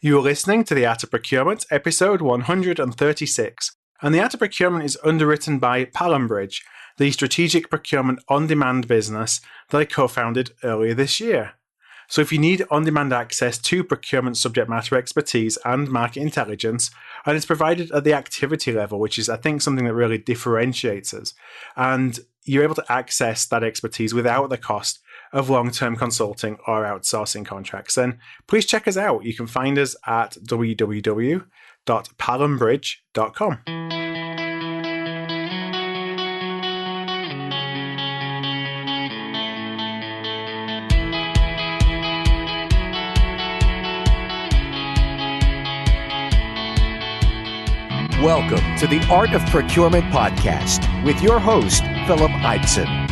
You are listening to the Art of Procurement, episode 136, and the Art of Procurement is underwritten by PalmBridge, the strategic procurement on-demand business that I co-founded earlier this year. So if you need on-demand access to procurement subject matter expertise and market intelligence, and it's provided at the activity level, which is, I think, something that really differentiates us, and you're able to access that expertise without the cost of long-term consulting or outsourcing contracts, then please check us out. You can find us at www.palmbridge.com. Welcome to the Art of Procurement podcast with your host, Philip Eidson.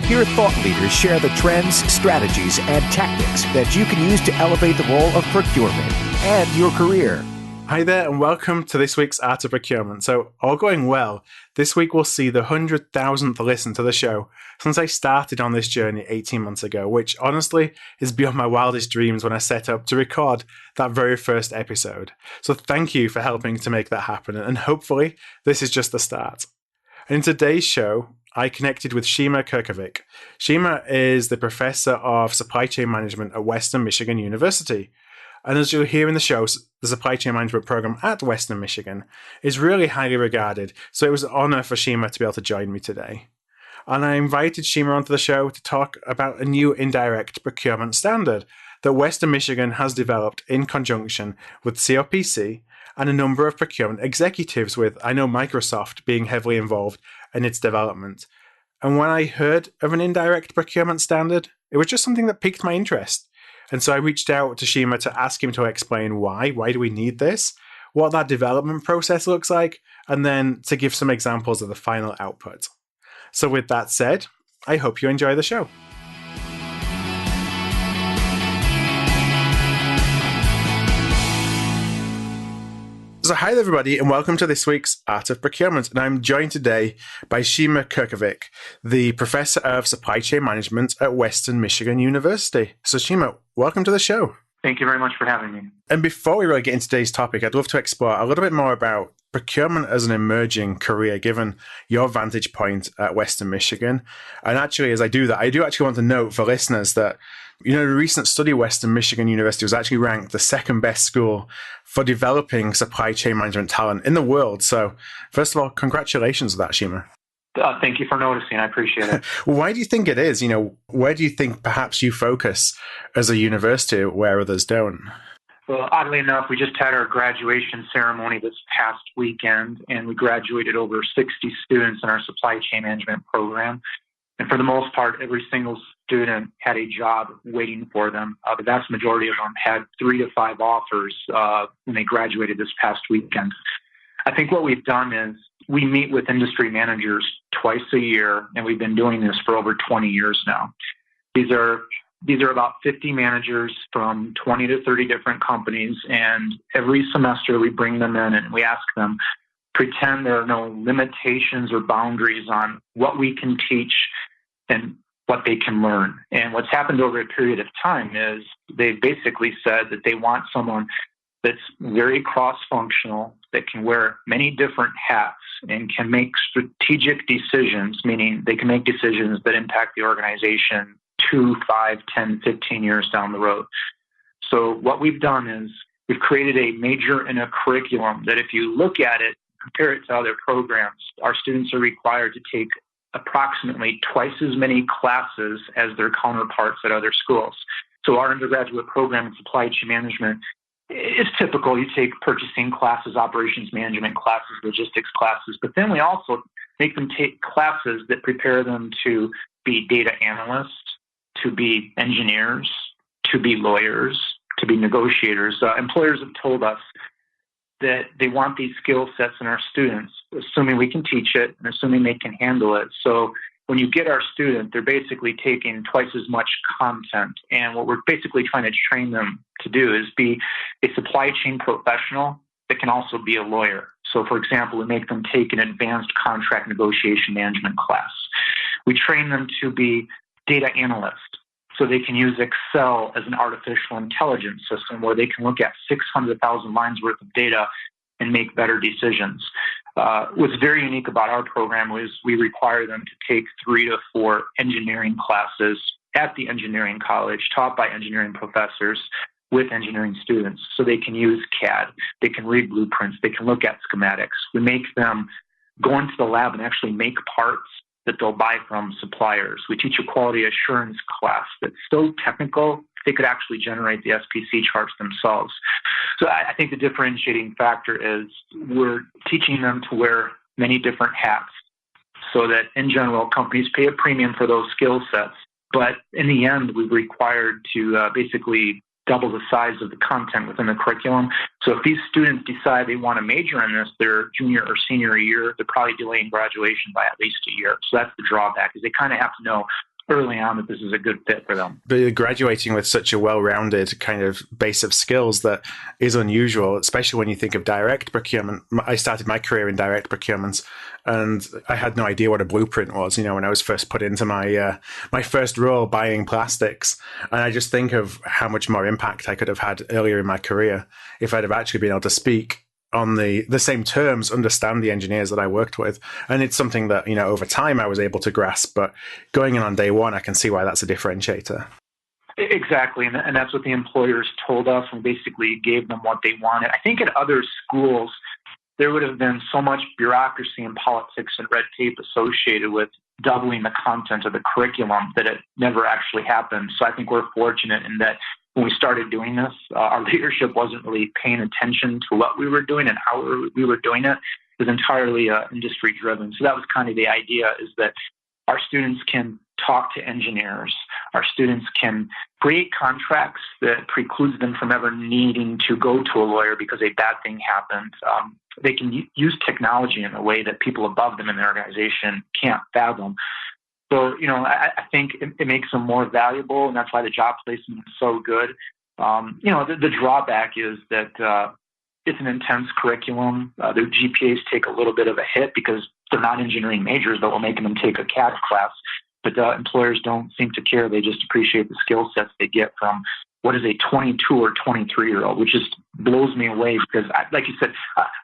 Here, thought leaders share the trends, strategies, and tactics that you can use to elevate the role of procurement and your career. Hi there, and welcome to this week's Art of Procurement. So, all going well, this week we'll see the 100,000th listen to the show since I started on this journey 18 months ago, which honestly is beyond my wildest dreams when I set up to record that very first episode. So thank you for helping to make that happen, and hopefully this is just the start. And in today's show, I connected with Sime Curkovic. Sime is the professor of supply chain management at Western Michigan University. And as you'll hear in the show, the supply chain management program at Western Michigan is really highly regarded. So it was an honor for Sime to be able to join me today. And I invited Sime onto the show to talk about a new Indirect Procurement Standard that Western Michigan has developed in conjunction with COPC and a number of procurement executives, with, I know, Microsoft being heavily involved in its development. And when I heard of an Indirect Procurement Standard, it was just something that piqued my interest. And so I reached out to Sime to ask him to explain why do we need this, what that development process looks like, and then to give some examples of the final output. So with that said, I hope you enjoy the show. So hi there, everybody, and welcome to this week's Art of Procurement. And I'm joined today by Sime Curkovic, the Professor of Supply Chain Management at Western Michigan University. So Sime, welcome to the show. Thank you very much for having me. And before we really get into today's topic, I'd love to explore a little bit more about procurement as an emerging career, given your vantage point at Western Michigan. And actually, as I do that, I do actually want to note for listeners that, a recent study, Western Michigan University was actually ranked the second best school for developing supply chain management talent in the world. So first of all, congratulations on that, Sime. Thank you for noticing. I appreciate it. Why do you think it is? Where do you think perhaps you focus as a university where others don't? Well, oddly enough, we just had our graduation ceremony this past weekend, and we graduated over 60 students in our supply chain management program. And for the most part, every single student had a job waiting for them. The vast majority of them had 3 to 5 offers when they graduated this past weekend. I think what we've done is we meet with industry managers twice a year, and we've been doing this for over 20 years now. These are about 50 managers from 20 to 30 different companies, and every semester we bring them in and we ask them, pretend there are no limitations or boundaries on what we can teach and what they can learn. And what's happened over a period of time is they've basically said that they want someone that's very cross-functional, that can wear many different hats and can make strategic decisions, meaning they can make decisions that impact the organization 2, 5, 10, 15 years down the road. So what we've done is we've created a major in a curriculum that, if you look at it, compare it to other programs, our students are required to take approximately twice as many classes as their counterparts at other schools. So our undergraduate program in supply chain management is typical. You take purchasing classes, operations management classes, logistics classes, but then we also make them take classes that prepare them to be data analysts, to be engineers, to be lawyers, to be negotiators. Employers have told us that they want these skill sets in our students, assuming we can teach it and assuming they can handle it. So when you get our student, they're basically taking twice as much content. And what we're basically trying to train them to do is be a supply chain professional that can also be a lawyer. So, for example, we make them take an advanced contract negotiation management class. We train them to be data analysts. so they can use Excel as an artificial intelligence system where they can look at 600,000 lines worth of data and make better decisions. What's very unique about our program is we require them to take 3 to 4 engineering classes at the engineering college taught by engineering professors with engineering students. So they can use CAD, they can read blueprints, they can look at schematics. We make them go into the lab and actually make parts that they'll buy from suppliers. We teach a quality assurance class that's so technical, they could actually generate the SPC charts themselves. So I think the differentiating factor is we're teaching them to wear many different hats so that in general, companies pay a premium for those skill sets. But in the end, we're required to basically double the size of the content within the curriculum. So if these students decide they want to major in this their junior or senior year, they're probably delaying graduation by at least a year. So that's the drawback, is they kind of have to know early on that this is a good fit for them. But you're graduating with such a well-rounded kind of base of skills that is unusual, especially when you think of direct procurement. I started my career in direct procurement, and I had no idea what a blueprint was, when I was first put into my my first role buying plastics. And I just think of how much more impact I could have had earlier in my career if I'd have actually been able to speak on the same terms, understand the engineers that I worked with. And it's something that, over time I was able to grasp, but going in on day one, I can see why that's a differentiator. Exactly. And that's what the employers told us, and basically gave them what they wanted. I think at other schools, there would have been so much bureaucracy and politics and red tape associated with doubling the content of the curriculum that it never actually happened. So I think we're fortunate in that when we started doing this, our leadership wasn't really paying attention to what we were doing and how we were doing it. It was entirely industry driven. So that was kind of the idea, is that our students can talk to engineers. Our students can create contracts that precludes them from ever needing to go to a lawyer because a bad thing happened. They can use technology in a way that people above them in the organization can't fathom. So, I think it makes them more valuable, and that's why the job placement is so good. The drawback is that it's an intense curriculum. Their GPAs take a little bit of a hit because they're not engineering majors, but we're making them take a CAD class. But employers don't seem to care. They just appreciate the skill sets they get from what is a 22 or 23-year-old, which just blows me away because, like you said,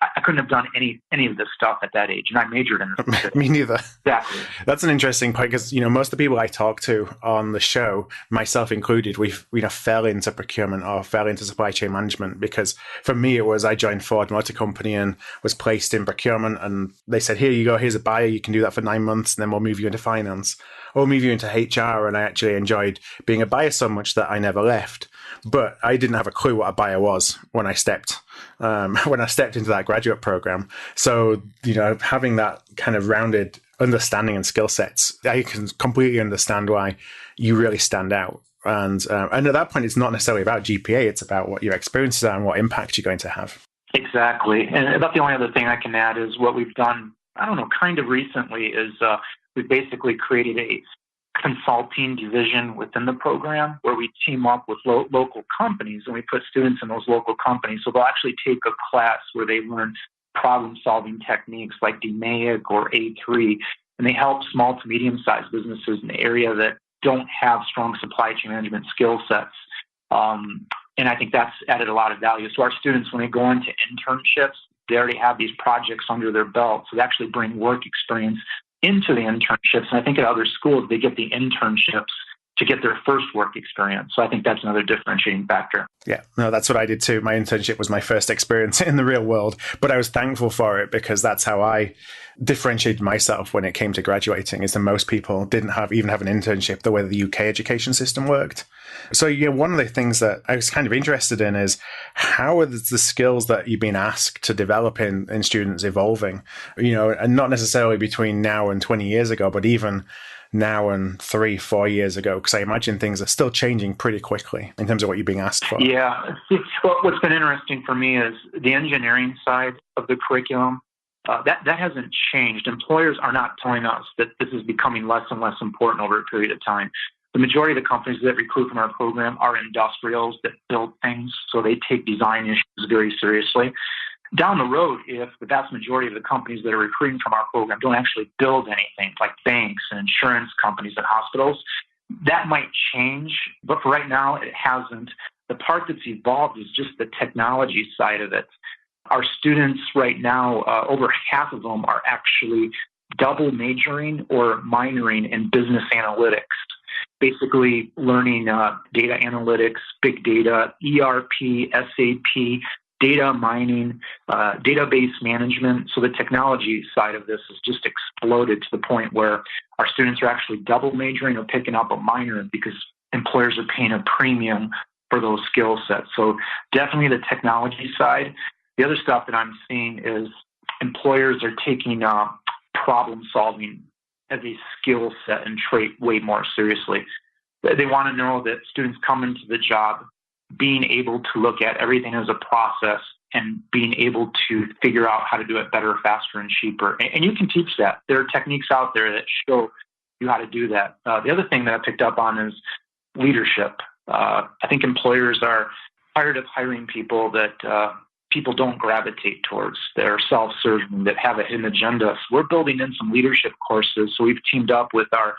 I couldn't have done any of this stuff at that age, and I majored in it. Me neither. Exactly. That's an interesting point because, most of the people I talk to on the show, myself included, we fell into procurement or fell into supply chain management because for me it was I joined Ford Motor Company and was placed in procurement, and they said, here you go, here's a buyer, you can do that for 9 months, and then we'll move you into finance. Or move you into HR, and I actually enjoyed being a buyer so much that I never left. But I didn't have a clue what a buyer was when I stepped into that graduate program. So, having that kind of rounded understanding and skill sets, I can completely understand why you really stand out. And at that point, it's not necessarily about GPA; it's about what your experiences are and what impact you're going to have. Exactly. And about the only other thing I can add is what we've done, kind of recently is we've basically created a consulting division within the program where we team up with local companies, and we put students in those local companies. So they'll actually take a class where they learn problem-solving techniques like DMAIC or A3, and they help small to medium-sized businesses in the area that don't have strong supply chain management skill sets. And I think that's added a lot of value. So our students, when they go into internships, they already have these projects under their belt. So they actually bring work experience into the internships. And I think at other schools, they get the internships to get their first work experience. So I think that's another differentiating factor. Yeah, no, that's what I did too. My internship was my first experience in the real world, but I was thankful for it because that's how I differentiated myself when it came to graduating, is that most people didn't even have an internship the way the UK education system worked. So, one of the things that I was kind of interested in is how are the skills that you've been asked to develop in students evolving, and not necessarily between now and 20 years ago, but even now and 3-4 years ago, because I imagine things are still changing pretty quickly in terms of what you're being asked for. Yeah. Well, what's been interesting for me is the engineering side of the curriculum. That hasn't changed. Employers are not telling us that this is becoming less and less important over a period of time. The majority of the companies that recruit from our program are industrials that build things, so they take design issues very seriously. Down the road, if the vast majority of the companies that are recruiting from our program don't actually build anything, like banks and insurance companies and hospitals, That might change, but for right now, it hasn't. The part that's evolved is just the technology side of it. Our students right now, over half of them are actually double majoring or minoring in business analytics, basically learning data analytics, big data, ERP, SAP, data mining, database management. So the technology side of this has just exploded to the point where our students are actually double majoring or picking up a minor because employers are paying a premium for those skill sets. So definitely the technology side. The other stuff that I'm seeing is employers are taking problem solving as a skill set and trait way more seriously. They want to know that students come into the job being able to look at everything as a process and being able to figure out how to do it better, faster, and cheaper. And you can teach that. There are techniques out there that show you how to do that. The other thing that I picked up on is leadership. I think employers are tired of hiring people that people don't gravitate towards. They're self-serving, that have a hidden agenda. So we're building in some leadership courses. So we've teamed up with our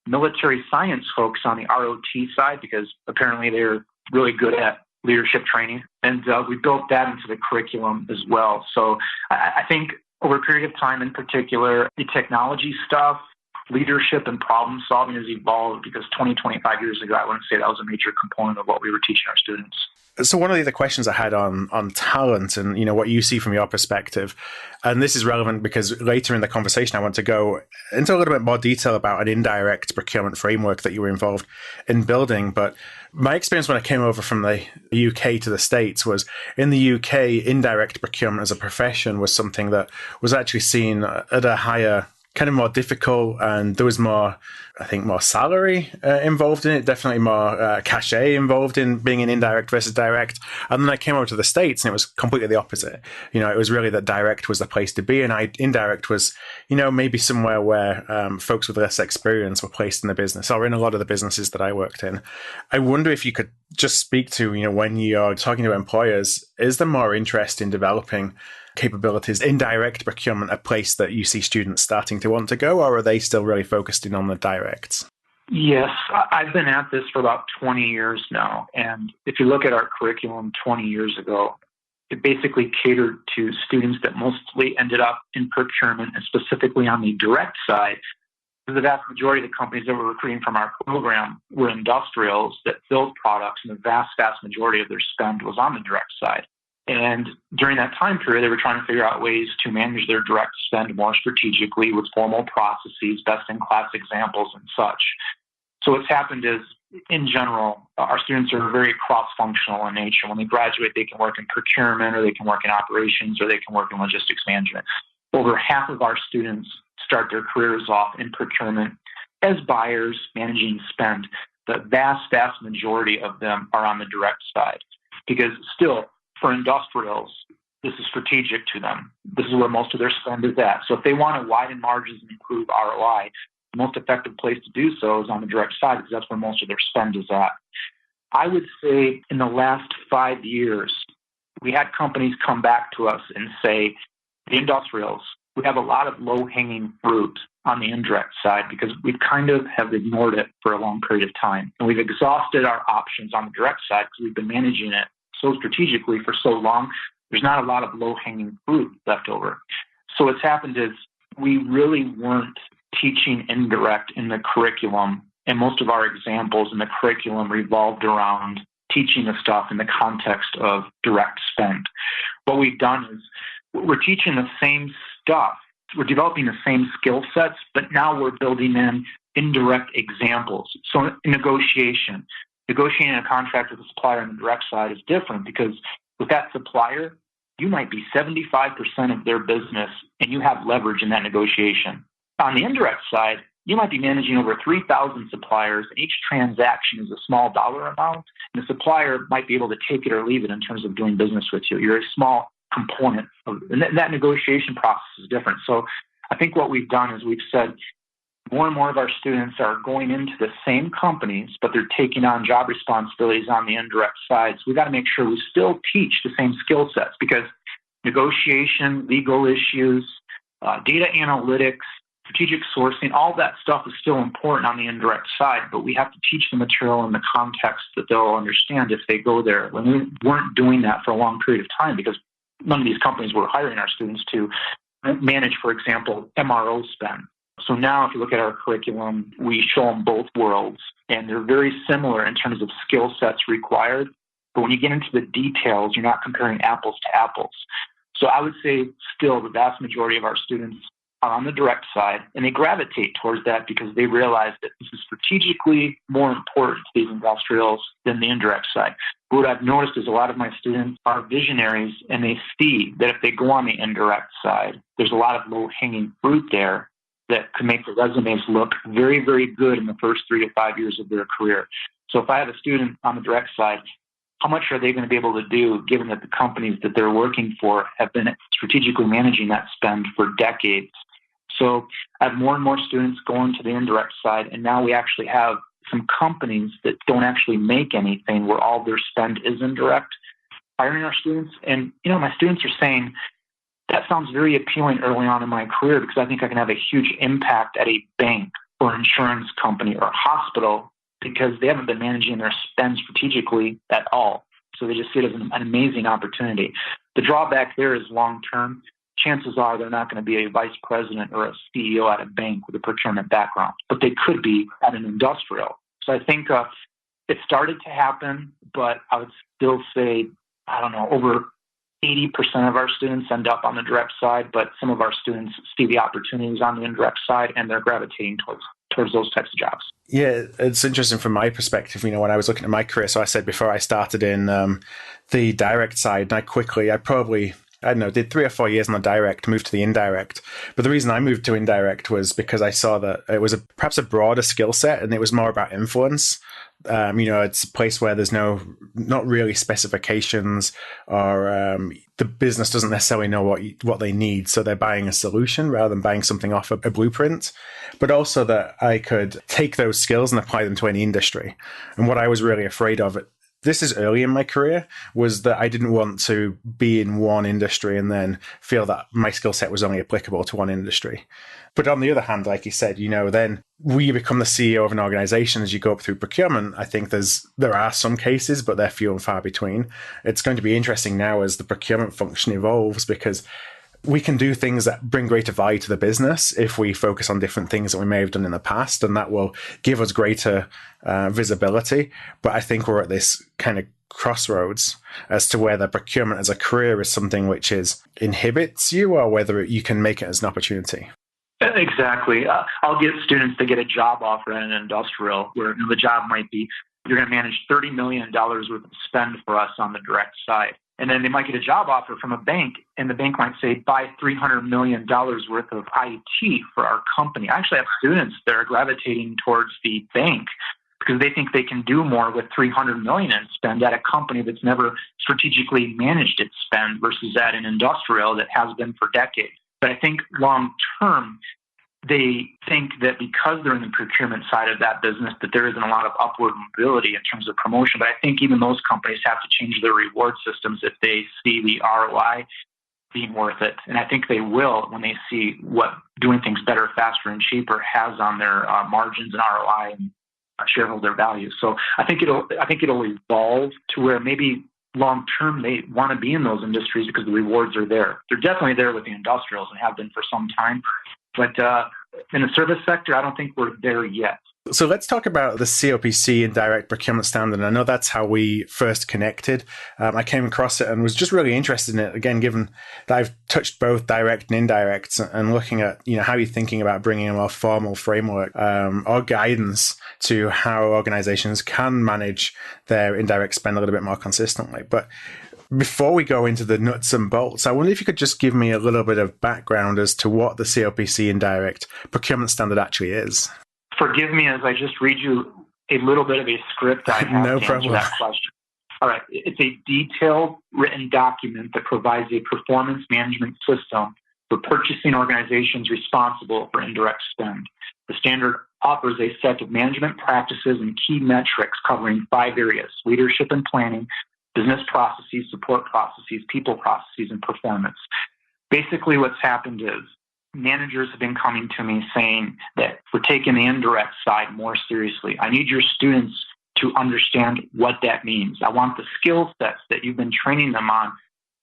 military science folks on the ROT side because apparently they're really good at leadership training. And we built that into the curriculum as well. So I think over a period of time in particular, the technology stuff, leadership and problem solving has evolved because 20, 25 years ago, I wouldn't say that was a major component of what we were teaching our students. So one of the other questions I had on talent and, what you see from your perspective, and this is relevant because later in the conversation, I want to go into a little bit more detail about an indirect procurement framework that you were involved in building. But my experience when I came over from the UK to the States was in the UK, indirect procurement as a profession was something that was actually seen at a higher, kind of more difficult, and there was more salary involved in it, definitely more cachet involved in being an indirect versus direct. And then I came over to the States and it was completely the opposite. It was really that direct was the place to be, and indirect was, maybe somewhere where folks with less experience were placed in the business or in a lot of the businesses that I worked in. I wonder if you could just speak to, when you're talking to employers, is there more interest in developing capabilities, indirect procurement, a place that you see students starting to want to go, or are they still really focused in on the directs? Yes, I've been at this for about 20 years now. And if you look at our curriculum 20 years ago, it basically catered to students that mostly ended up in procurement and specifically on the direct side. The vast majority of the companies that were recruiting from our program were industrials that built products, and the vast, vast majority of their spend was on the direct side. And during that time period, they were trying to figure out ways to manage their direct spend more strategically with formal processes, best-in-class examples, and such. So what's happened is, in general, our students are very cross-functional in nature. When they graduate, they can work in procurement, or they can work in operations, or they can work in logistics management. Over half of our students start their careers off in procurement as buyers managing spend. The vast, vast majority of them are on the direct side because still, for industrials, this is strategic to them. This is where most of their spend is at. So if they want to widen margins and improve ROI, the most effective place to do so is on the direct side because that's where most of their spend is at. I would say in the last 5 years, we had companies come back to us and say, the industrials, we have a lot of low-hanging fruit on the indirect side because we kind of have ignored it for a long period of time. And we've exhausted our options on the direct side because we've been managing it so strategically for so long, there's not a lot of low-hanging fruit left over. So what's happened is we really weren't teaching indirect in the curriculum, and most of our examples in the curriculum revolved around teaching the stuff in the context of direct spend. What we've done is we're teaching the same stuff. We're developing the same skill sets, but now we're building in indirect examples. So in negotiating a contract with a supplier on the direct side is different because with that supplier, you might be 75% of their business and you have leverage in that negotiation. On the indirect side, you might be managing over 3,000 suppliers, and each transaction is a small dollar amount, and the supplier might be able to take it or leave it in terms of doing business with you. You're a small component and that negotiation process is different. So I think what we've done is we've said, more and more of our students are going into the same companies, but they're taking on job responsibilities on the indirect side. So we've got to make sure we still teach the same skill sets because negotiation, legal issues, data analytics, strategic sourcing, all that stuff is still important on the indirect side, but we have to teach the material in the context that they'll understand if they go there. When we weren't doing that for a long period of time because none of these companies were hiring our students to manage, for example, MRO spend. So now if you look at our curriculum, we show them both worlds, and they're very similar in terms of skill sets required. But when you get into the details, you're not comparing apples to apples. So I would say still the vast majority of our students are on the direct side, and they gravitate towards that because they realize that this is strategically more important to these industrials than the indirect side. What I've noticed is a lot of my students are visionaries, and they see that if they go on the indirect side, there's a lot of low-hanging fruit there that could make the resumes look very, very good in the first 3 to 5 years of their career. So if I have a student on the direct side, how much are they going to be able to do given that the companies that they're working for have been strategically managing that spend for decades? So I have more and more students going to the indirect side, and now we actually have some companies that don't actually make anything where all their spend is indirect, hiring our students. And, my students are saying, that sounds very appealing early on in my career because I think I can have a huge impact at a bank or insurance company or hospital because they haven't been managing their spend strategically at all. So they just see it as an amazing opportunity. The drawback there is long-term. Chances are they're not going to be a vice president or a CEO at a bank with a procurement background, but they could be at an industrial. So I think it started to happen, but I would still say, over 80% of our students end up on the direct side, but some of our students see the opportunities on the indirect side and they're gravitating towards those types of jobs. Yeah, it's interesting from my perspective, when I was looking at my career. So I said before I started in the direct side, and I probably did 3 or 4 years on the direct, moved to the indirect. But the reason I moved to indirect was because I saw that it was perhaps a broader skill set and it was more about influence. It's a place where there's not really specifications or the business doesn't necessarily know what they need. So they're buying a solution rather than buying something off a blueprint. But also that I could take those skills and apply them to any industry. And what I was really afraid of, this is early in my career, was that I didn't want to be in one industry and then feel that my skill set was only applicable to one industry. But on the other hand, like you said, then when you become the CEO of an organization as you go up through procurement, I think there are some cases, but they're few and far between. It's going to be interesting now as the procurement function evolves because we can do things that bring greater value to the business if we focus on different things that we may have done in the past, and that will give us greater visibility. But I think we're at this kind of crossroads as to whether procurement as a career is something which inhibits you or whether you can make it as an opportunity. Exactly. I'll get students to get a job offer at an industrial where the job might be, you're going to manage $30 million worth of spend for us on the direct side. And then they might get a job offer from a bank, and the bank might say, buy $300 million worth of IT for our company. I actually have students that are gravitating towards the bank because they think they can do more with $300 million in spend at a company that's never strategically managed its spend versus at an industrial that has been for decades. But I think long term, they think that because they're in the procurement side of that business, that there isn't a lot of upward mobility in terms of promotion. But I think even those companies have to change their reward systems if they see the ROI being worth it. And I think they will when they see what doing things better, faster, and cheaper has on their margins and ROI and shareholder value. So I think it'll evolve to where maybe long term they want to be in those industries because the rewards are there. They're definitely there with the industrials and have been for some time. But in the service sector, I don't think we're there yet. So let's talk about the COPC Indirect Procurement Standard. I know that's how we first connected. I came across it and was just really interested in it, again, given that I've touched both direct and indirect and looking at, how you're thinking about bringing a more formal framework or guidance to how organizations can manage their indirect spend a little bit more consistently. But before we go into the nuts and bolts, I wonder if you could just give me a little bit of background as to what the COPC Indirect Procurement Standard actually is. Forgive me as I just read you a little bit of a script I have no to problem. answer that question. All right. It's a detailed written document that provides a performance management system for purchasing organizations responsible for indirect spend. The standard offers a set of management practices and key metrics covering 5 areas: leadership and planning, business processes, support processes, people processes, and performance. Basically, what's happened is managers have been coming to me saying that we're taking the indirect side more seriously. I need your students to understand what that means. I want the skill sets that you've been training them on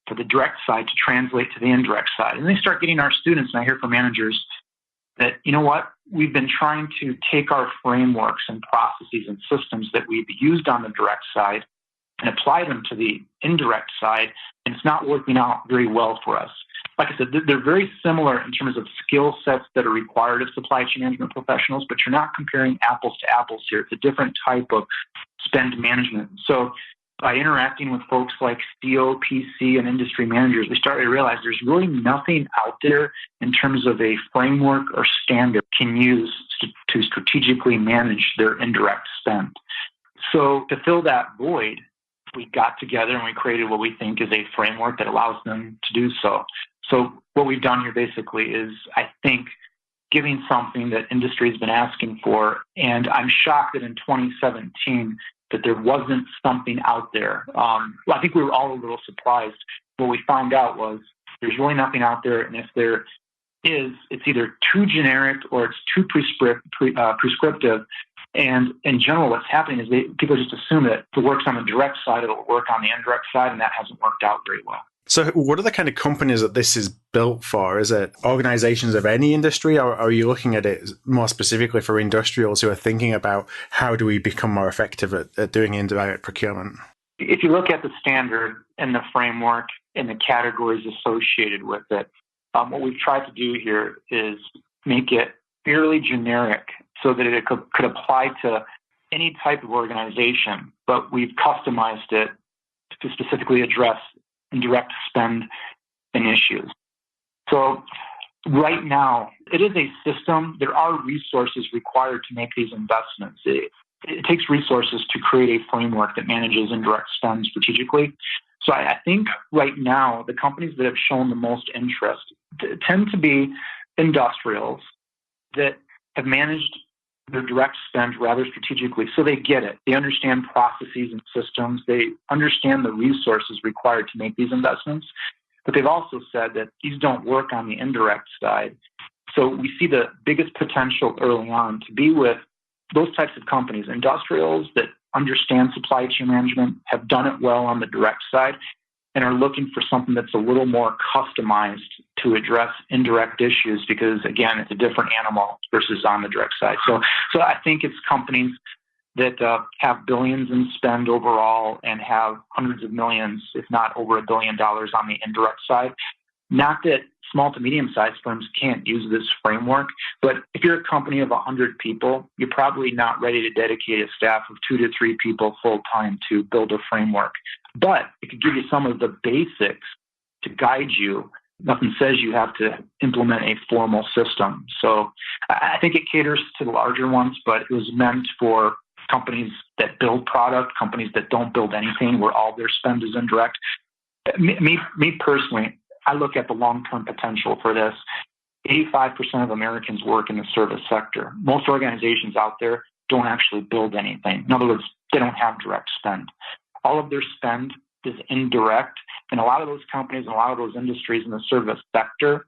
for the direct side to translate to the indirect side. And they start getting our students, and I hear from managers that, you know what, we've been trying to take our frameworks and processes and systems that we've used on the direct side and apply them to the indirect side, and it's not working out very well for us. Like I said, they're very similar in terms of skill sets that are required of supply chain management professionals, but you're not comparing apples to apples here. It's a different type of spend management. So by interacting with folks like CO, PC, and industry managers, we started to realize there's really nothing out there in terms of a framework or standard can use to strategically manage their indirect spend. So to fill that void, we got together and we created what we think is a framework that allows them to do so. So what we've done here basically is, I think, giving something that industry has been asking for. And I'm shocked that in 2017 that there wasn't something out there. I think we were all a little surprised. What we found out was there's really nothing out there. And if there is, it's either too generic or it's too prescriptive. And in general, what's happening is people just assume that if it works on the direct side, it'll work on the indirect side, and that hasn't worked out very well. So what are the kind of companies that this is built for? Is it organizations of any industry, or are you looking at it more specifically for industrials who are thinking about how do we become more effective at doing indirect procurement? If you look at the standard and the framework and the categories associated with it, what we've tried to do here is make it fairly generic so that it could apply to any type of organization, but we've customized it to specifically address indirect spend and issues. So right now, it is a system. There are resources required to make these investments. It takes resources to create a framework that manages indirect spend strategically. So I think right now, the companies that have shown the most interest tend to be industrials that have managed their direct spend rather strategically. So they get it. They understand processes and systems. They understand the resources required to make these investments. But they've also said that these don't work on the indirect side. So we see the biggest potential early on to be with those types of companies, industrials that understand supply chain management, have done it well on the direct side, and are looking for something that's a little more customized to address indirect issues because, again, it's a different animal versus on the direct side. So I think it's companies that have billions in spend overall and have hundreds of millions, if not over $1 billion on the indirect side. Not that small to medium-sized firms can't use this framework, but if you're a company of 100 people, you're probably not ready to dedicate a staff of 2 to 3 people full-time to build a framework. But it could give you some of the basics to guide you. Nothing says you have to implement a formal system. So I think it caters to the larger ones, but it was meant for companies that build product, companies that don't build anything, where all their spend is indirect. Me personally, I look at the long-term potential for this. 85% of Americans work in the service sector. Most organizations out there don't actually build anything. In other words, they don't have direct spend. All of their spend is indirect. And a lot of those companies and a lot of those industries in the service sector,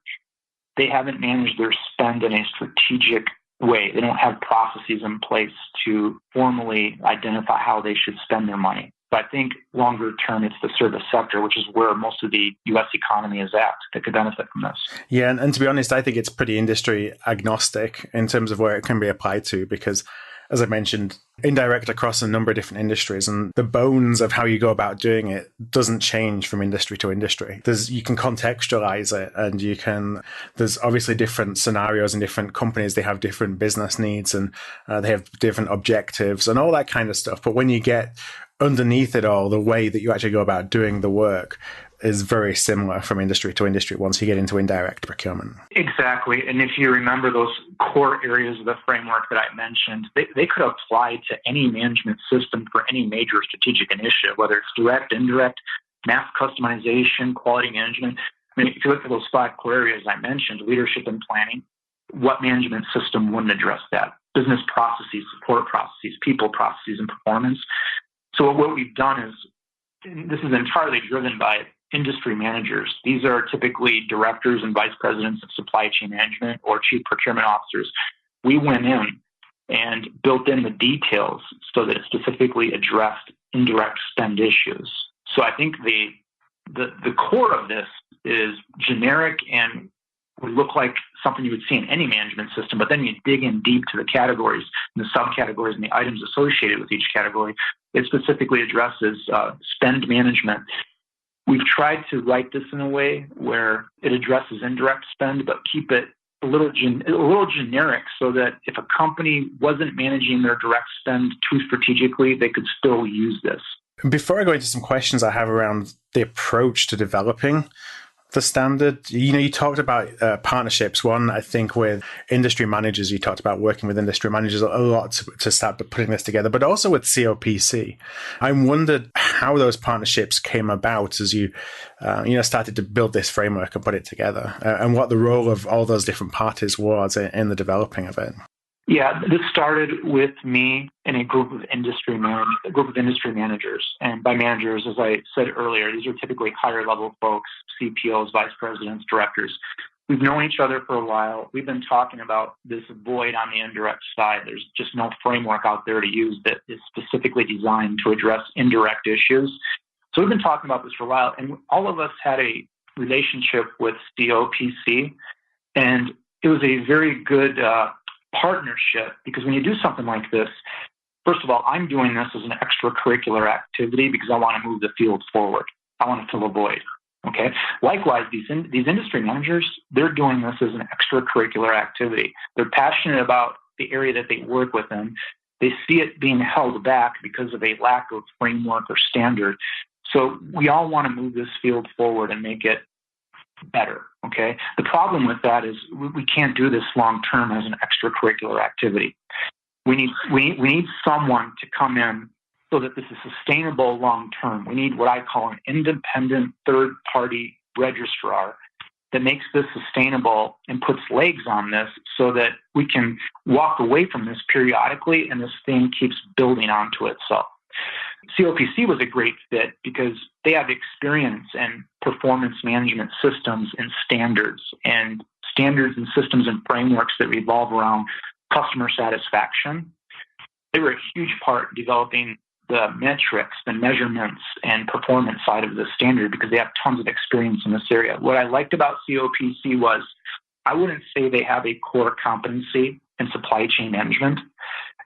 they haven't managed their spend in a strategic way. They don't have processes in place to formally identify how they should spend their money. But I think longer term, it's the service sector, which is where most of the U.S. economy is at, that could benefit from this. Yeah, and to be honest, I think it's pretty industry agnostic in terms of where it can be applied to, because, as I mentioned, indirect across a number of different industries, and the bones of how you go about doing it doesn't change from industry to industry. You can contextualize it, and there's obviously different scenarios and different companies. They have different business needs, and they have different objectives and all that kind of stuff. But when you get underneath it all, the way that you actually go about doing the work is very similar from industry to industry once you get into indirect procurement. Exactly. And if you remember those core areas of the framework that I mentioned, they could apply to any management system for any major strategic initiative, whether it's direct, indirect, mass customization, quality management. I mean, if you look at those 5 core areas I mentioned, leadership and planning, what management system wouldn't address that? Business processes, support processes, people processes, and performance. So what we've done is, this is entirely driven by industry managers. These are typically directors and vice presidents of supply chain management or chief procurement officers. We went in and built in the details so that it specifically addressed indirect spend issues. So I think the core of this is generic and would look like something you would see in any management system, but then you dig in deep to the categories and the subcategories and the items associated with each category. It specifically addresses spend management. We've tried to write this in a way where it addresses indirect spend, but keep it a little generic so that if a company wasn't managing their direct spend too strategically, they could still use this. Before I go into some questions I have around the approach to developing the standard, you talked about partnerships. One, I think, with industry managers. You talked about working with industry managers a lot to start putting this together, but also with COPC. I wondered how those partnerships came about as you started to build this framework and put it together, and what the role of all those different parties was in the developing of it. Yeah, this started with me and a group of industry managers. And by managers, as I said earlier, these are typically higher level folks, CPOs, vice presidents, directors. We've known each other for a while. We've been talking about this void on the indirect side. There's just no framework out there to use that is specifically designed to address indirect issues. So we've been talking about this for a while, and all of us had a relationship with COPC, and it was a very good partnership, because when you do something like this, first of all, I'm doing this as an extracurricular activity because I want to move the field forward. I want to fill a void. Okay. Likewise, these industry managers, they're doing this as an extracurricular activity. They're passionate about the area that they work within. They see it being held back because of a lack of framework or standard. So we all want to move this field forward and make it better. Okay. The problem with that is we can't do this long term as an extracurricular activity. We need someone to come in so that this is sustainable long term. We need what I call an independent third party registrar that makes this sustainable and puts legs on this so that we can walk away from this periodically and this thing keeps building onto itself. COPC was a great fit because they have experience in performance management systems and standards and systems and frameworks that revolve around customer satisfaction. They were a huge part in developing the metrics, the measurements, and performance side of the standard because they have tons of experience in this area. What I liked about COPC was I wouldn't say they have a core competency in supply chain management.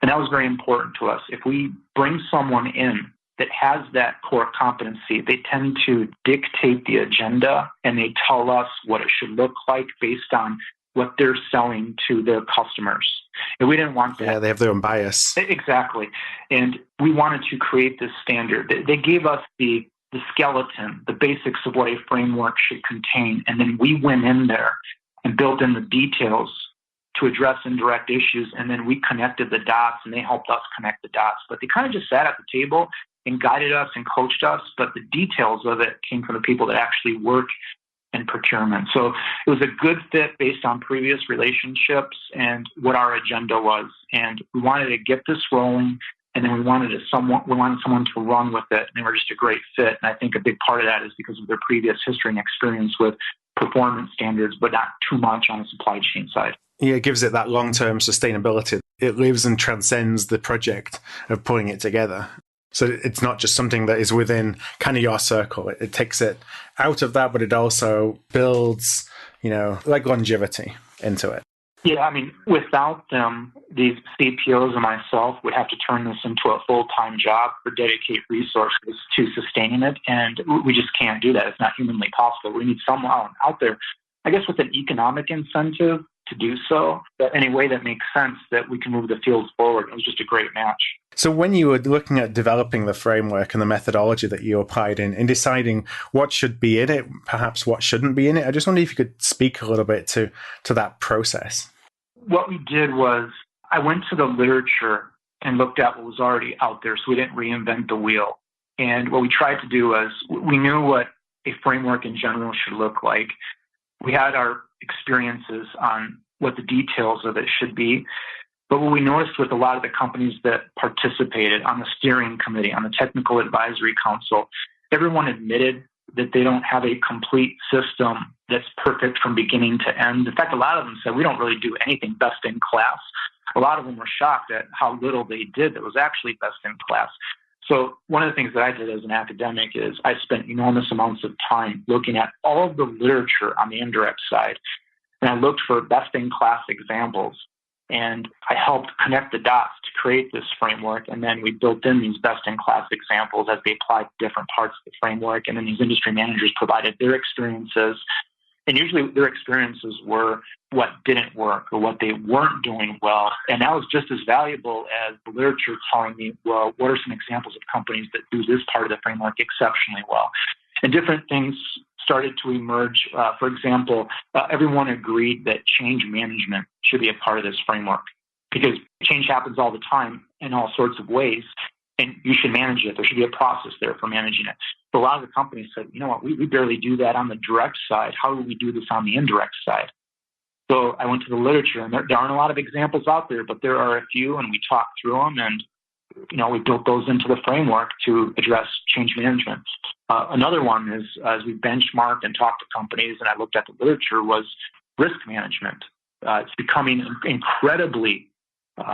And that was very important to us. If we bring someone in that has that core competency, they tend to dictate the agenda and they tell us what it should look like based on what they're selling to their customers. And we didn't want that. Yeah, they have their own bias. Exactly. And we wanted to create this standard. They gave us the skeleton, the basics of what a framework should contain. And then we went in there and built in the details to address indirect issues, and then we connected the dots, and they helped us connect the dots. But they kind of just sat at the table and guided us and coached us, but the details of it came from the people that actually work in procurement. So it was a good fit based on previous relationships and what our agenda was. And we wanted to get this rolling, and then we wanted someone to run with it, and they were just a great fit. And I think a big part of that is because of their previous history and experience with performance standards, but not too much on the supply chain side. Yeah, it gives it that long-term sustainability. It lives and transcends the project of pulling it together. So it's not just something that is within kind of your circle. It takes it out of that, but it also builds, like longevity into it. Yeah, I mean, without them, these CPOs and myself would have to turn this into a full-time job or dedicate resources to sustaining it. And we just can't do that. It's not humanly possible. We need someone out there, I guess, with an economic incentive to do so, but in a way that makes sense that we can move the fields forward. It was just a great match. So when you were looking at developing the framework and the methodology that you applied in deciding what should be in it, perhaps what shouldn't be in it, I just wonder if you could speak a little bit to that process. What we did was I went to the literature and looked at what was already out there, so we didn't reinvent the wheel. And what we tried to do was we knew what a framework in general should look like. We had our experiences on what the details of it should be. But what we noticed with a lot of the companies that participated on the steering committee, on the technical advisory council, everyone admitted that they don't have a complete system that's perfect from beginning to end. In fact, a lot of them said, we don't really do anything best in class. A lot of them were shocked at how little they did that was actually best in class. So one of the things that I did as an academic is I spent enormous amounts of time looking at all of the literature on the indirect side, and I looked for best in class examples. And I helped connect the dots to create this framework. And then we built in these best-in-class examples as they applied to different parts of the framework. And then these industry managers provided their experiences. And usually their experiences were what didn't work or what they weren't doing well. And that was just as valuable as the literature telling me, well, what are some examples of companies that do this part of the framework exceptionally well? And different things started to emerge. For example, everyone agreed that change management should be a part of this framework because change happens all the time in all sorts of ways, and you should manage it. There should be a process there for managing it. But a lot of the companies said, you know what, we barely do that on the direct side. How do we do this on the indirect side? So I went to the literature, and there aren't a lot of examples out there, but there are a few, and we talked through them, and we built those into the framework to address change management. Another one is, as we benchmarked and talked to companies, and I looked at the literature, was risk management. It's becoming incredibly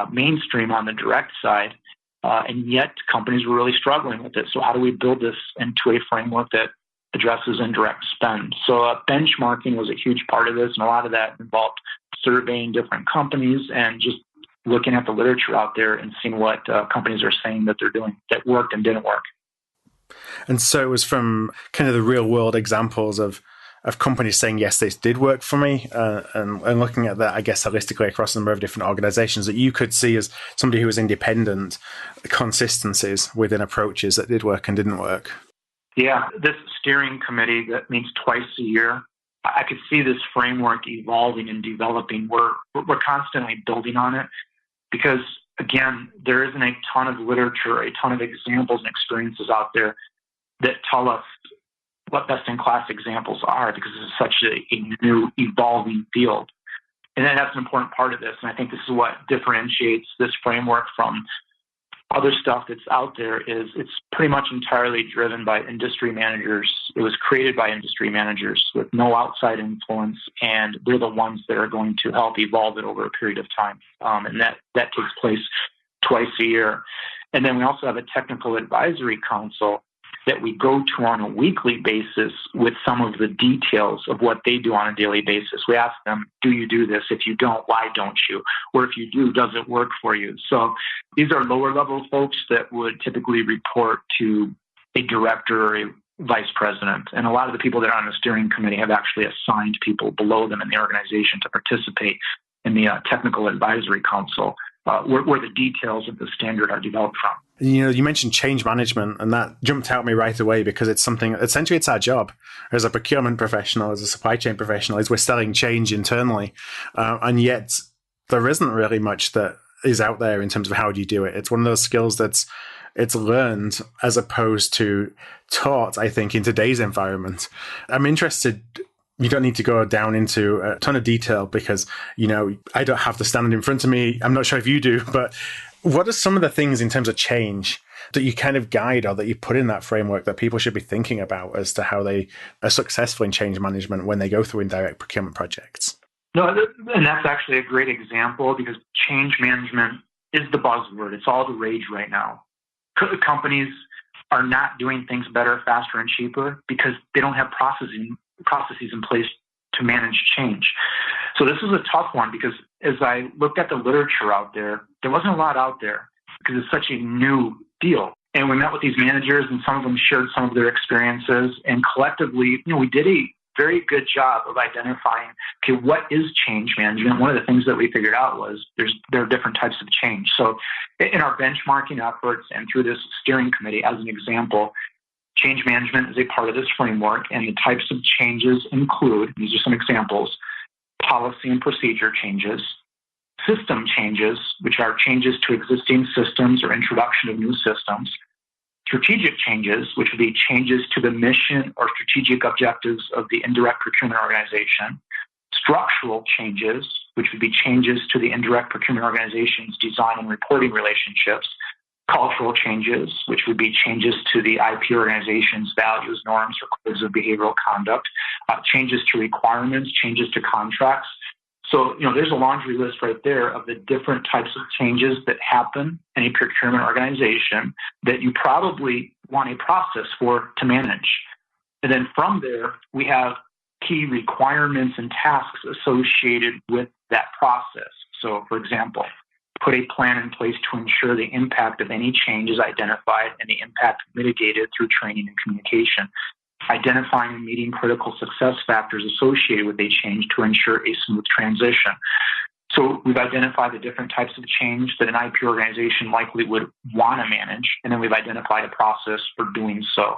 mainstream on the direct side, and yet companies were really struggling with it. So how do we build this into a framework that addresses indirect spend? So benchmarking was a huge part of this, and a lot of that involved surveying different companies and just looking at the literature out there and seeing what companies are saying that they're doing that worked and didn't work. And so it was from kind of the real world examples of companies saying, yes, this did work for me, and looking at that, I guess, holistically across a number of different organizations that you could see as somebody who was independent, consistencies within approaches that did work and didn't work. Yeah, this steering committee that meets twice a year, I could see this framework evolving and developing. We're constantly building on it because, again, there isn't a ton of literature, a ton of examples and experiences out there that tell us what best-in-class examples are because it's such a new, evolving field. And then that's an important part of this, and I think this is what differentiates this framework from other stuff that's out there. Is it's pretty much entirely driven by industry managers. It was created by industry managers with no outside influence, and they're the ones that are going to help evolve it over a period of time. And that takes place twice a year. And then we also have a technical advisory council that we go to on a weekly basis with some of the details of what they do on a daily basis. We ask them, do you do this? If you don't, why don't you? Or if you do, does it work for you? So these are lower level folks that would typically report to a director or a vice president. And a lot of the people that are on the steering committee have actually assigned people below them in the organization to participate in the technical advisory council, where the details of the standard are developed from. You mentioned change management, and that jumped out at me right away because it's something, essentially it's our job as a procurement professional, as a supply chain professional, is we're selling change internally. And yet there isn't really much that is out there in terms of how do you do it. It's one of those skills it's learned as opposed to taught, I think, in today's environment. I'm interested. You don't need to go down into a ton of detail because, I don't have the standard in front of me. I'm not sure if you do, but what are some of the things in terms of change that you kind of guide or that you put in that framework that people should be thinking about as to how they are successful in change management when they go through indirect procurement projects? No, and that's actually a great example because change management is the buzzword. It's all the rage right now. Companies are not doing things better, faster, and cheaper because they don't have processes in place to manage change. So this is a tough one because as I looked at the literature out there, there wasn't a lot out there because it's such a new deal. And we met with these managers and some of them shared some of their experiences. And collectively, we did a very good job of identifying, okay, what is change management? One of the things that we figured out was there are different types of change. So in our benchmarking efforts and through this steering committee, as an example, change management is a part of this framework, and the types of changes include, these are some examples, policy and procedure changes, system changes, which are changes to existing systems or introduction of new systems, strategic changes, which would be changes to the mission or strategic objectives of the indirect procurement organization, structural changes, which would be changes to the indirect procurement organization's design and reporting relationships, cultural changes, which would be changes to the IP organization's values, norms, or codes of behavioral conduct, changes to requirements, changes to contracts. So, there's a laundry list right there of the different types of changes that happen in a procurement organization that you probably want a process for to manage. And then from there, we have key requirements and tasks associated with that process. So, for example, put a plan in place to ensure the impact of any change is identified and the impact mitigated through training and communication. Identifying and meeting critical success factors associated with a change to ensure a smooth transition. So we've identified the different types of change that an IP organization likely would want to manage, and then we've identified a process for doing so.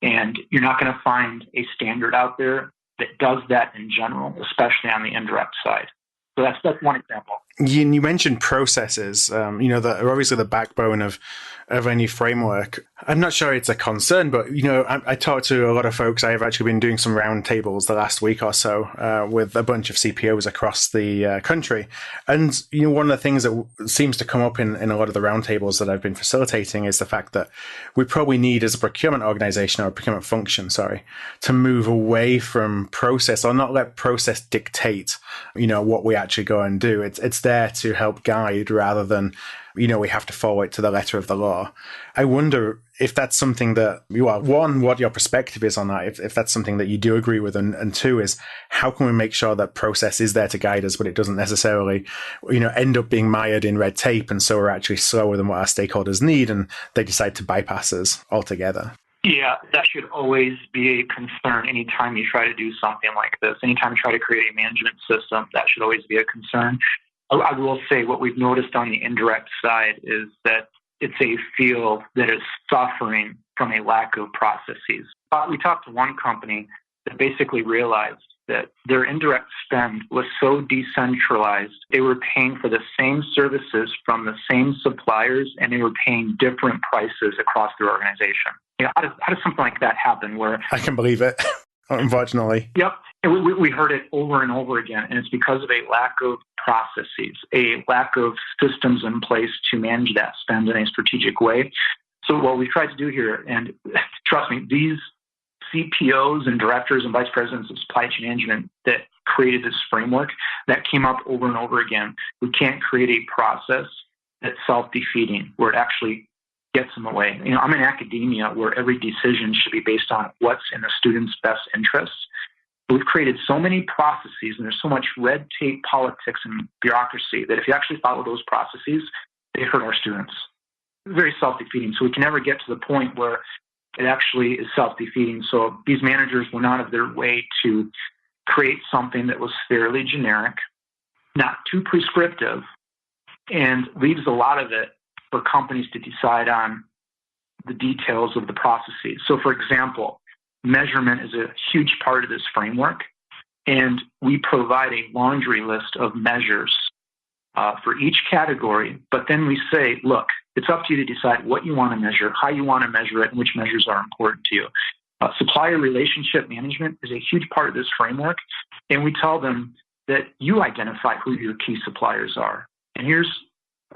And you're not going to find a standard out there that does that in general, especially on the indirect side. So that's one example. You mentioned processes, that are obviously the backbone of any framework. I'm not sure it's a concern, but, I talked to a lot of folks. I have actually been doing some roundtables the last week or so with a bunch of CPOs across the country. And, one of the things that seems to come up in a lot of the roundtables that I've been facilitating is the fact that we probably need, as a procurement organization or a procurement function, to move away from process, or not let process dictate, what we actually go and do. It's there to help guide rather than, we have to follow it to the letter of the law. I wonder if that's something that one, what your perspective is on that, if that's something that you do agree with, and two is, how can we make sure that process is there to guide us, but it doesn't necessarily, end up being mired in red tape, and so we're actually slower than what our stakeholders need, and they decide to bypass us altogether. Yeah, that should always be a concern anytime you try to do something like this. Anytime you try to create a management system, that should always be a concern. I will say what we've noticed on the indirect side is that it's a field that is suffering from a lack of processes. We talked to one company that basically realized that their indirect spend was so decentralized, they were paying for the same services from the same suppliers, and they were paying different prices across their organization. How does something like that happen? Where I can believe it, unfortunately. Yep. And we heard it over and over again, and it's because of a lack of processes, a lack of systems in place to manage that spend in a strategic way. So what we've tried to do here, and trust me, these CPOs and directors and vice presidents of supply chain management that created this framework, that came up over and over again. We can't create a process that's self-defeating, where it actually gets in the way. I'm in academia, where every decision should be based on what's in the student's best interests. We've created so many processes, and there's so much red tape, politics, and bureaucracy that if you actually follow those processes, they hurt our students. Very self-defeating. So we can never get to the point where it actually is self-defeating. So these managers went out of their way to create something that was fairly generic, not too prescriptive, and leaves a lot of it for companies to decide on the details of the processes. So, for example, measurement is a huge part of this framework, and we provide a laundry list of measures for each category, but then we say, look, it's up to you to decide what you want to measure, how you want to measure it, and which measures are important to you. Supplier relationship management is a huge part of this framework, and we tell them that you identify who your key suppliers are, and here's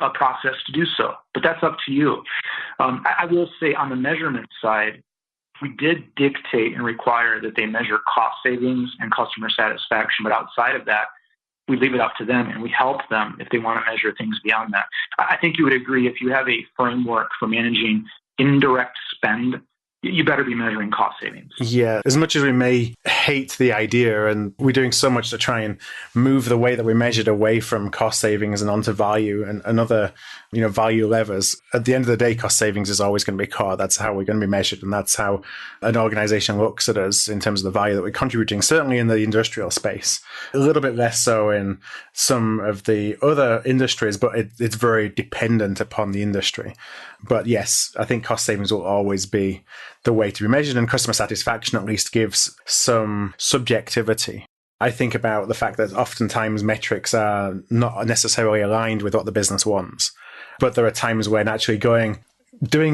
a process to do so, but that's up to you. I will say on the measurement side, we did dictate and require that they measure cost savings and customer satisfaction, but outside of that, we leave it up to them, and we help them if they want to measure things beyond that. I think you would agree, if you have a framework for managing indirect spend, you better be measuring cost savings. Yeah, as much as we may hate the idea, and we're doing so much to try and move the way that we measured away from cost savings and onto value and other, value levers, at the end of the day, cost savings is always going to be core. That's how we're going to be measured, and that's how an organization looks at us in terms of the value that we're contributing, certainly in the industrial space. A little bit less so in some of the other industries, but it's very dependent upon the industry. But yes, I think cost savings will always be the way to be measured, and customer satisfaction at least gives some subjectivity. I think about the fact that oftentimes metrics are not necessarily aligned with what the business wants, but there are times when actually doing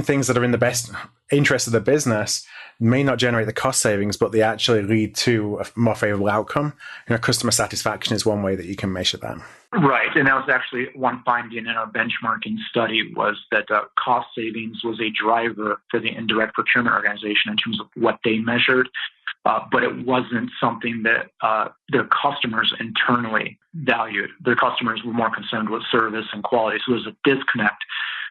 things that are in the best interest of the business may not generate the cost savings, but they actually lead to a more favorable outcome. Customer satisfaction is one way that you can measure that. Right. And that was actually one finding in our benchmarking study, was that cost savings was a driver for the indirect procurement organization in terms of what they measured. But it wasn't something that their customers internally valued. Their customers were more concerned with service and quality. So there's a disconnect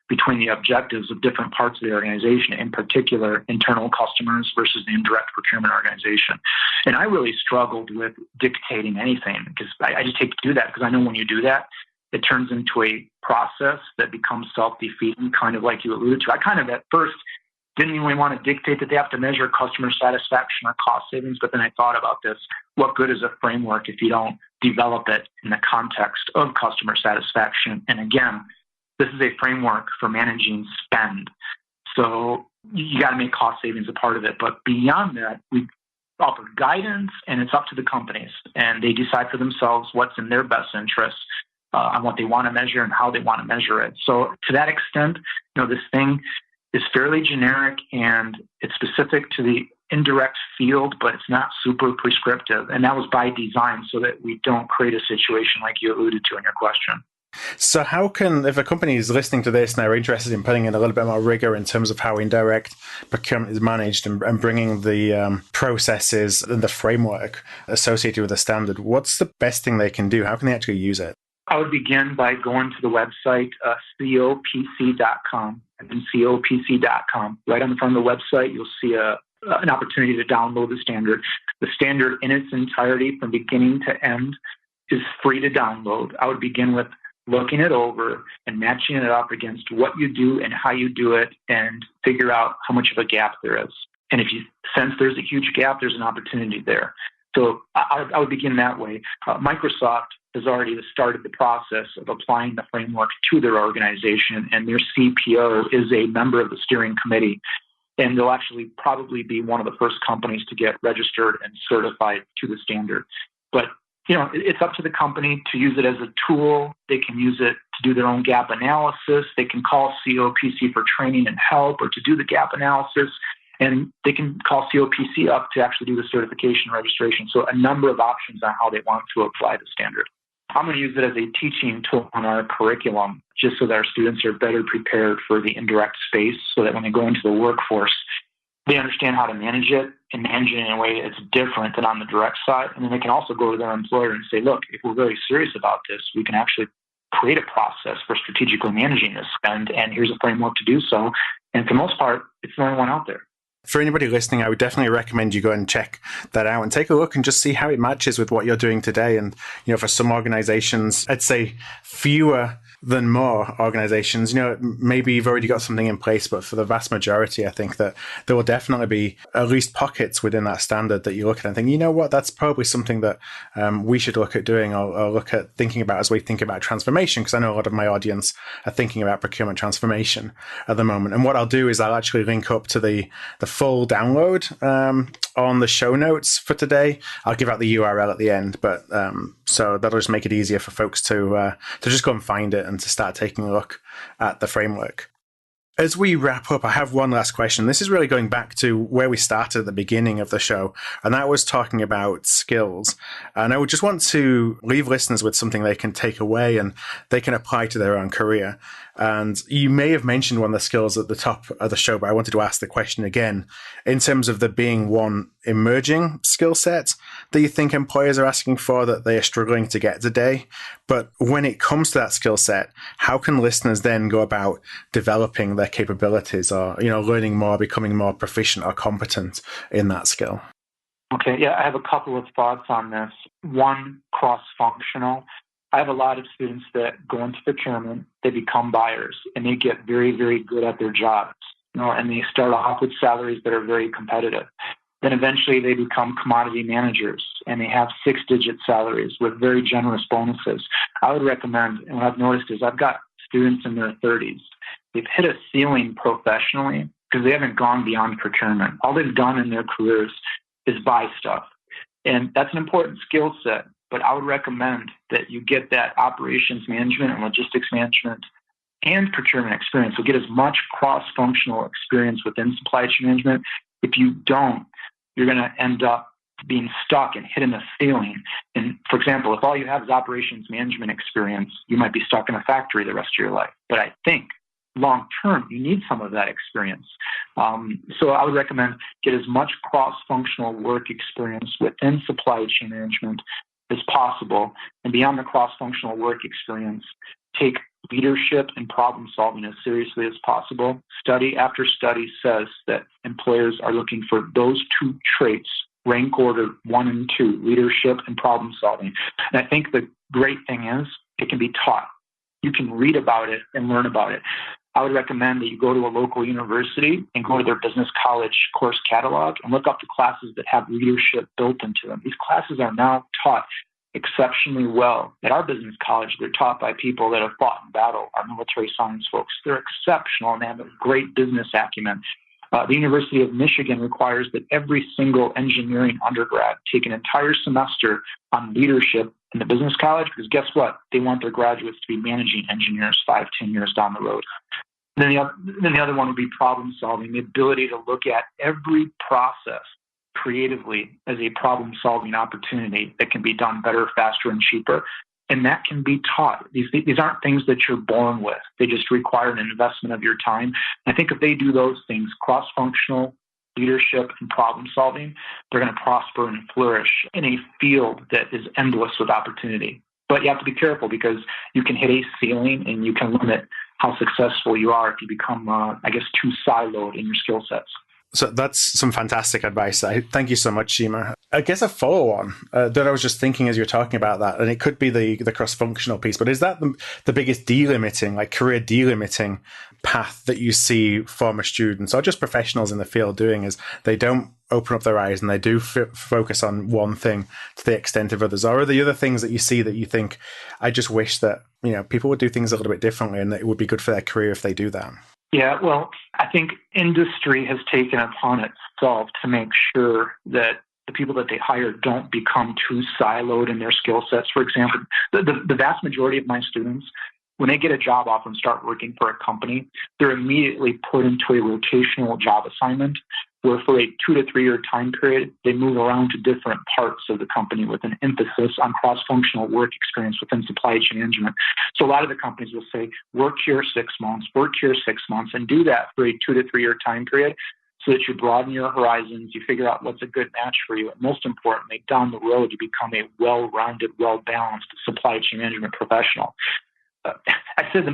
between the objectives of different parts of the organization, in particular internal customers versus the indirect procurement organization. And I really struggled with dictating anything, because I just hate to do that, because I know when you do that, it turns into a process that becomes self-defeating, kind of like you alluded to. I kind of at first didn't even want to dictate that they have to measure customer satisfaction or cost savings, but then I thought about this. What good is a framework if you don't develop it in the context of customer satisfaction? And again, this is a framework for managing spend. So you got to make cost savings a part of it. But beyond that, we offer guidance, and it's up to the companies. And they decide for themselves what's in their best interest on what they want to measure and how they want to measure it. So to that extent, this thing is fairly generic, and it's specific to the indirect field, but it's not super prescriptive. And that was by design, so that we don't create a situation like you alluded to in your question. So how can, if a company is listening to this and they're interested in putting in a little bit more rigor in terms of how indirect procurement is managed and bringing the processes and the framework associated with the standard, what's the best thing they can do? How can they actually use it? I would begin by going to the website, copc.com, and copc.com. Right on the front of the website, you'll see an opportunity to download the standard. The standard in its entirety, from beginning to end, is free to download. I would begin with looking it over and matching it up against what you do and how you do it, and figure out how much of a gap there is. And if you sense there's a huge gap, there's an opportunity there. So I would begin that way. Microsoft has already started the process of applying the framework to their organization, and their CPO is a member of the steering committee. And they'll actually probably be one of the first companies to get registered and certified to the standard. But it's up to the company to use it as a tool. They can use it to do their own gap analysis. They can call COPC for training and help, or to do the gap analysis. And they can call COPC up to actually do the certification registration. So a number of options on how they want to apply the standard. I'm going to use it as a teaching tool on our curriculum, just so that our students are better prepared for the indirect space, so that when they go into the workforce, they understand how to manage it, and manage it in a way that's different than on the direct side. And then they can also go to their employer and say, look, if we're really serious about this, we can actually create a process for strategically managing this spend, and here's a framework to do so. And for the most part, it's the only one out there. For anybody listening, I would definitely recommend you go and check that out and take a look and just see how it matches with what you're doing today. And, for some organizations, I'd say fewer than more organizations, maybe you've already got something in place, but for the vast majority, I think that there will definitely be at least pockets within that standard that you look at and think, that's probably something that we should look at doing, or look at thinking about as we think about transformation, because I know a lot of my audience are thinking about procurement transformation at the moment. And what I'll do is I'll actually link up to the full download on the show notes for today. I'll give out the URL at the end, but so that'll just make it easier for folks to just go and find it and to start taking a look at the framework. As we wrap up, I have one last question. This is really going back to where we started at the beginning of the show, and that was talking about skills. And I would just want to leave listeners with something they can take away and they can apply to their own career. And you may have mentioned one of the skills at the top of the show, but I wanted to ask the question again in terms of there being one emerging skill set that you think employers are asking for that they are struggling to get today. But when it comes to that skill set, how can listeners then go about developing their capabilities, or, learning more, becoming more proficient or competent in that skill? Okay, yeah, I have a couple of thoughts on this. One, cross-functional. I have a lot of students that go into procurement, they become buyers, and they get very, very good at their jobs. And they start off with salaries that are very competitive. Then eventually they become commodity managers, and they have 6-digit salaries with very generous bonuses. I would recommend, and what I've noticed is I've got students in their 30s. They've hit a ceiling professionally because they haven't gone beyond procurement. All they've done in their careers is buy stuff. And that's an important skill set. But I would recommend that you get that operations management and logistics management and procurement experience. So get as much cross-functional experience within supply chain management If you don't, you're going to end up being stuck and hitting a ceiling. And for example, if all you have is operations management experience, you might be stuck in a factory the rest of your life. But I think long term, you need some of that experience. So I would recommend get as much cross-functional work experience within supply chain management as possible. And beyond the cross-functional work experience, take leadership and problem solving as seriously as possible. Study after study says that employers are looking for those two traits, rank order 1 and 2, leadership and problem solving. And I think the great thing is it can be taught. You can read about it and learn about it. I would recommend that you go to a local university and go to their business college course catalog and look up the classes that have leadership built into them. These classes are now taught exceptionally well. At our business college, they're taught by people that have fought in battle, our military science folks. They're exceptional and they have a great business acumen. The University of Michigan requires that every single engineering undergrad take an entire semester on leadership in the business college, because guess what? They want their graduates to be managing engineers 5-10 years down the road. Then the other one would be problem solving, the ability to look at every process creatively as a problem solving opportunity that can be done better, faster, and cheaper. And that can be taught. These aren't things that you're born with. They just require an investment of your time. I think if they do those things, cross-functional leadership and problem solving, they're going to prosper and flourish in a field that is endless with opportunity. But you have to be careful because you can hit a ceiling and you can limit how successful you are if you become, too siloed in your skill sets. So that's some fantastic advice. Thank you so much, Sime. I guess a follow-on that I was just thinking as you're talking about that, and it could be the cross-functional piece, but is that the biggest delimiting, like career delimiting path that you see former students or just professionals in the field doing, is they don't open up their eyes and they do focus on one thing to the extent of others? Or are the other things that you see that you think, I just wish that, people would do things a little bit differently and that it would be good for their career if they do that? Yeah, well, I think industry has taken upon itself to make sure that the people that they hire don't become too siloed in their skill sets. For example, the vast majority of my students, when they get a job offer and start working for a company, they're immediately put into a rotational job assignment where for a 2 to 3 year time period, they move around to different parts of the company with an emphasis on cross-functional work experience within supply chain management. So a lot of the companies will say, work here 6 months, work here 6 months, and do that for a 2 to 3 year time period so that you broaden your horizons, you figure out what's a good match for you, and most importantly, down the road, you become a well-rounded, well-balanced supply chain management professional. I said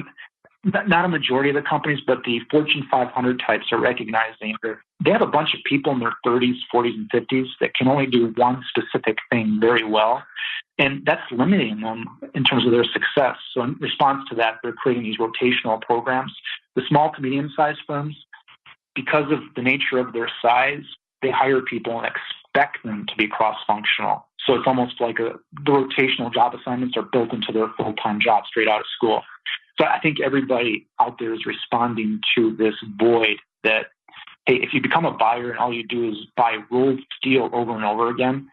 not a majority of the companies, but the Fortune 500 types are recognizing that they have a bunch of people in their 30s, 40s, and 50s that can only do one specific thing very well. And that's limiting them in terms of their success. So in response to that, they're creating these rotational programs. The small to medium-sized firms, because of the nature of their size, they hire people and expect them to be cross-functional. So it's almost like the rotational job assignments are built into their full-time job straight out of school. So I think everybody out there is responding to this void that, hey, if you become a buyer and all you do is buy rolled steel over and over again,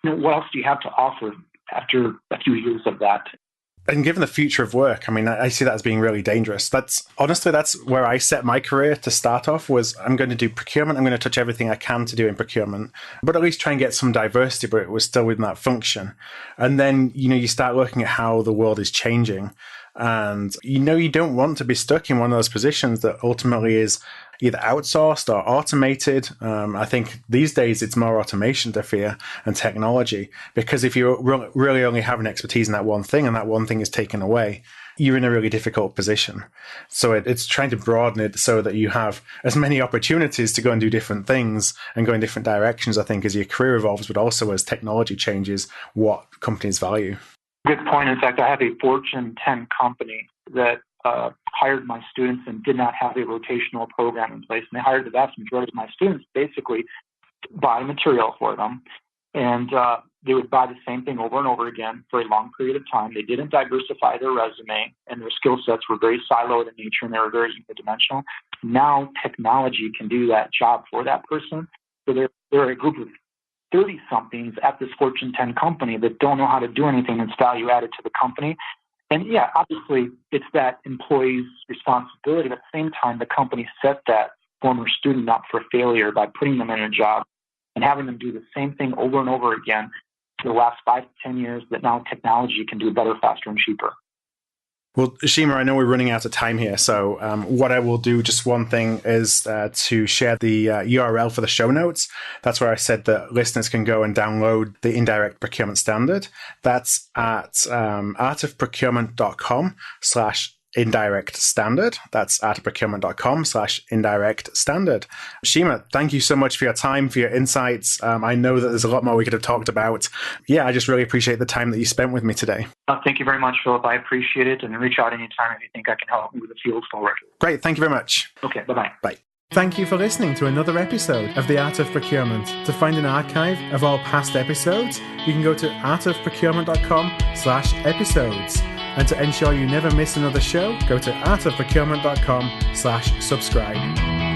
what else do you have to offer after a few years of that? And given the future of work, I see that as being really dangerous. That's where I set my career to start off, was I'm going to do procurement. I'm going to touch everything I can to do in procurement, but at least try and get some diversity, but it was still within that function. And then, you start looking at how the world is changing. And, you don't want to be stuck in one of those positions that ultimately is either outsourced or automated. I think these days it's more automation to fear and technology, because if you really only have an expertise in that one thing and that one thing is taken away, you're in a really difficult position. So it's trying to broaden it so that you have as many opportunities to go and do different things and go in different directions, I think, as your career evolves, but also as technology changes what companies value. Good point. In fact, I have a Fortune 10 company that hired my students and did not have a rotational program in place. And they hired the vast majority of my students basically to buy material for them. And they would buy the same thing over and over again for a long period of time. They didn't diversify their resume, and their skill sets were very siloed in nature, and they were very unidimensional. Now technology can do that job for that person. So there are a group of 30-somethings at this Fortune 10 company that don't know how to do anything that's value added to the company. And yeah, obviously it's that employee's responsibility. But at the same time, the company set that former student up for failure by putting them in a job and having them do the same thing over and over again for the last 5 to 10 years that now technology can do better, faster, and cheaper. Well, Sime, I know we're running out of time here, so what I will do, just one thing, is to share the URL for the show notes. That's where I said that listeners can go and download the Indirect Procurement Standard. That's at artofprocurement.com/indirect standard. That's artofprocurement.com/indirect standard. Sime, thank you so much for your time, for your insights. I know that there's a lot more we could have talked about. Yeah, I just really appreciate the time that you spent with me today. Thank you very much, Philip. I appreciate it, and reach out anytime if you think I can help move the field forward. Great. Thank you very much. Okay, bye-bye. Bye. Thank you for listening to another episode of The Art of Procurement. To find an archive of all past episodes, you can go to artofprocurement.com/episodes. And to ensure you never miss another show, go to artofprocurement.com/subscribe.